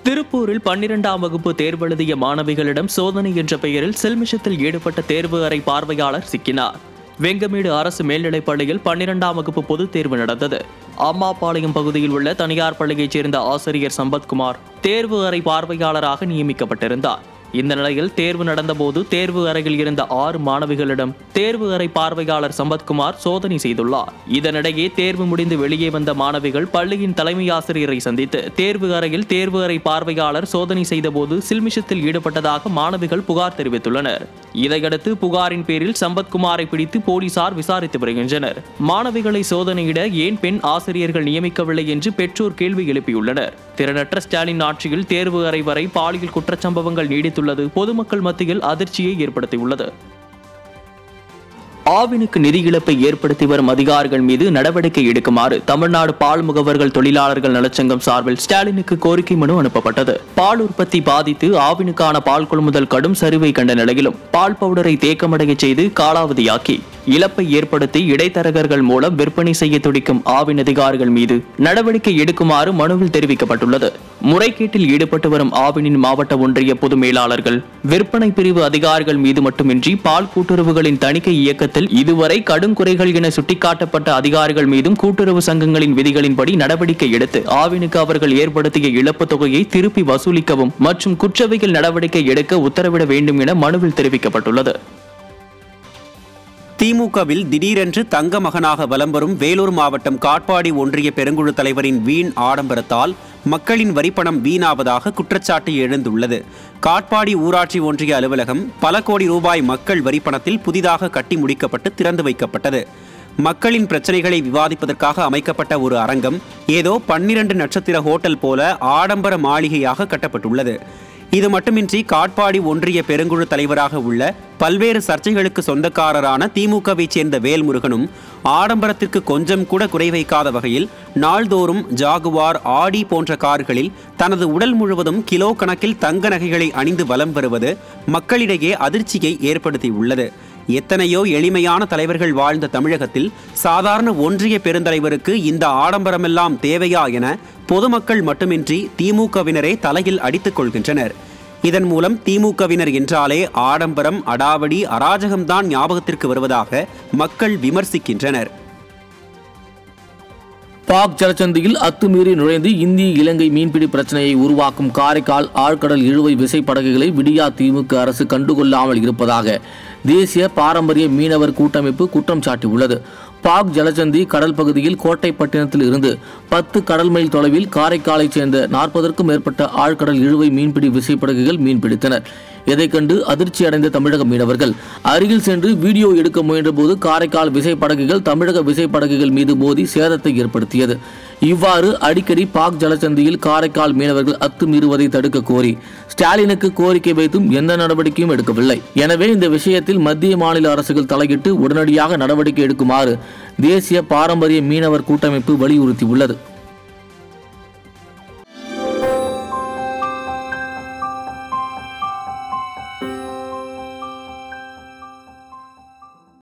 திருப்பூரில் 12ஆம் வகுப்பு தேர்வெழுதிய மாணவிகளிடம் சோதனை என்ற பெயரில் செல்மிஷத்தில் ஈடுபட்ட தேர்வு அறை பார்வையாளர் சிக்கினார். வெங்கமேடு அரசு மேல்நிலைப் பள்ளியில் 12ஆம் வகுப்பு பொதுத் தேர்வு நடந்தது. அம்மாபாளையம் பகுதியில் உள்ள தனியார் பள்ளியைச் சேர்ந்த ஆசிரியர் சம்பத்குமார் தேர்வு அறை பார்வையாளராக நியமிக்கப்பட்டிருந்தார். இந்த நிலையில் தேர்வு நடந்தபோது தேர்வு அறையில் இருந்த 6 மாணவிகளிடம் தேர்வு அறை பார்வையாளர் சம்பத்குமார் சோதனை செய்துள்ளார். இதனிடையே தேர்வு முடிந்து வெளியே வந்த மாணவிகள் பள்ளியின் தலைமை ஆசிரியரை சந்தித்து தேர்வு அறையில் தேர்வு அறை பார்வையாளர் சோதனை செய்தபோது சில்மிஷத்தில் ஈடுபட்டதாக மாணவிகள் புகார் தெரிவித்துள்ளனர். இதையடுத்து புகாரின் பேரில் சம்பத்குமாரை பிடித்து போலீசார் விசாரித்து வருகின்றனர். மாணவிகளை சோதனையிட ஏன் பெண் ஆசிரியர்கள் நியமிக்கவில்லை என்று பெற்றோர் கேள்வி எழுப்பியுள்ளனர். திறனற்ற ஸ்டாலின் ஆட்சியில் தேர்வு அறை வரை பாலியல் குற்றச்சம்பவங்கள் நீடித்துள்ளது பொதுமக்கள் மத்தியில் அதிர்ச்சியை ஏற்படுத்தியுள்ளது. ஆவினுக்கு நிதி இழப்பை ஏற்படுத்தி வரும் அதிகாரிகள் மீது நடவடிக்கை எடுக்குமாறு தமிழ்நாடு பால் முகவர்கள் தொழிலாளர்கள் நலச்சங்கம் சார்பில் ஸ்டாலினுக்கு கோரிக்கை மனு அனுப்பப்பட்டது. பால் உற்பத்தி பாதித்து ஆவினுக்கான பால் கொள்முதல் கடும் சரிவை கண்ட நிலையிலும் பால் பவுடரை தேக்கமடைய செய்து காலாவதியாக்கி இழப்பை ஏற்படுத்தி இடைத்தரகர்கள் மூலம் விற்பனை செய்ய துடிக்கும் ஆவின் அதிகாரிகள் மீது நடவடிக்கை எடுக்குமாறு மனுவில் தெரிவிக்கப்பட்டுள்ளது. முறைகேட்டில் ஈடுபட்டு வரும் ஆவினின் மாவட்ட ஒன்றிய பொது மேலாளர்கள், விற்பனை பிரிவு அதிகாரிகள் மீது மட்டுமின்றி பால் கூட்டுறவுகளின் தணிக்கை இயக்கத்தில் இதுவரை கடும் குறைகள் என சுட்டிக்காட்டப்பட்ட அதிகாரிகள் மீதும் கூட்டுறவு சங்கங்களின் விதிகளின்படி நடவடிக்கை எடுத்து ஆவினுக்கு அவர்கள் ஏற்படுத்திய இழப்பு தொகையை திருப்பி வசூலிக்கவும் மற்றும் குற்றவியல் நடவடிக்கை எடுக்க உத்தரவிட வேண்டும் என மனுவில் தெரிவிக்கப்பட்டுள்ளது. திமுகவில் திடீரென்று தங்க மகனாக வலம் வரும் வேலூர் மாவட்டம் காட்பாடி ஒன்றிய பெருங்குழு தலைவரின் வீண் ஆடம்பரத்தால் மக்களின் வரிப்பணம் வீணாவதாக குற்றச்சாட்டு எழுந்துள்ளது. காட்பாடி ஊராட்சி ஒன்றிய அலுவலகம் பல கோடி ரூபாய் மக்கள் வரிப்பணத்தில் புதிதாக கட்டி முடிக்கப்பட்டு திறந்து வைக்கப்பட்டது. மக்களின் பிரச்சனைகளை விவாதிப்பதற்காக அமைக்கப்பட்ட ஒரு அரங்கம் ஏதோ 12 நட்சத்திர ஹோட்டல் போல ஆடம்பர மாளிகையாக கட்டப்பட்டுள்ளது. இது மட்டுமின்றி காட்பாடி ஒன்றிய பெருங்குழு தலைவராக உள்ள பல்வேறு சர்ச்சைகளுக்கு சொந்தக்காரரான திமுகவை சேர்ந்த வேல்முருகனும் ஆடம்பரத்திற்கு கொஞ்சம் கூட குறை வைக்காத வகையில் நாள்தோறும் ஜாகுவார், ஆடி போன்ற கார்களில் தனது உடல் முழுவதும் கிலோ கணக்கில் தங்க நகைகளை அணிந்து வலம் வருவது மக்களிடையே அதிர்ச்சியை ஏற்படுத்தியுள்ளது. எத்தனையோ எளிமையான தலைவர்கள் வாழ்ந்த தமிழகத்தில் சாதாரண ஒன்றிய பெருந்தலைவருக்கு இந்த ஆடம்பரமெல்லாம் தேவையா என பொதுமக்கள் மட்டுமின்றி திமுகவினரே தலையில் அடித்துக் கொள்கின்றனர். இதன் மூலம் திமுகவினர் என்றாலே ஆடம்பரம், அடாவடி, அராஜகம்தான் ஞாபகத்திற்கு வருவதாக மக்கள் விமர்சிக்கின்றனர். பாக் ஜலசந்தியில் அத்துமீறி நுழைந்து இந்திய இலங்கை மீன்பிடி பிரச்சனையை உருவாக்கும் காரைக்கால் ஆழ்கடல் இழுவை விசைப்படகுகளை விடியா திமுக அரசு கண்டுகொள்ளாமல் இருப்பதாக தேசிய பாரம்பரிய மீனவர் கூட்டமைப்பு குற்றம் சாட்டியுள்ளது. பாக் ஜலசந்தி கடல் பகுதியில் கோட்டைப்பட்டினத்தில் இருந்து 10 கடல் மைல் தொலைவில் காரைக்காலைச் சேர்ந்த 40க்கும் மேற்பட்ட ஆழ்கடல் இழுவை மீன்பிடி விசைப்படகுகள் மீன்பிடித்தனர். இதை கண்டு அதிர்ச்சி அடைந்த தமிழக மீனவர்கள் அருகில் சென்று வீடியோ எடுக்க முயன்றபோது காரைக்கால் விசைப்படகுகள் தமிழக விசைப்படகுகள் மீது மோதி சேதத்தை ஏற்படுத்தியது. இவ்வாறு அடிக்கடி பாக் ஜலசந்தியில் காரைக்கால் மீனவர்கள் அத்துமீறுவதை தடுக்க கோரி ஸ்டாலினுக்கு கோரிக்கை வைத்தும் எந்த நடவடிக்கையும் எடுக்கவில்லை. எனவே இந்த விஷயத்தில் மத்திய மாநில அரசுகள் தலையிட்டு உடனடியாக நடவடிக்கை எடுக்குமாறு தேசிய பாரம்பரிய மீனவர் கூட்டமைப்பு வலியுறுத்தியுள்ளது.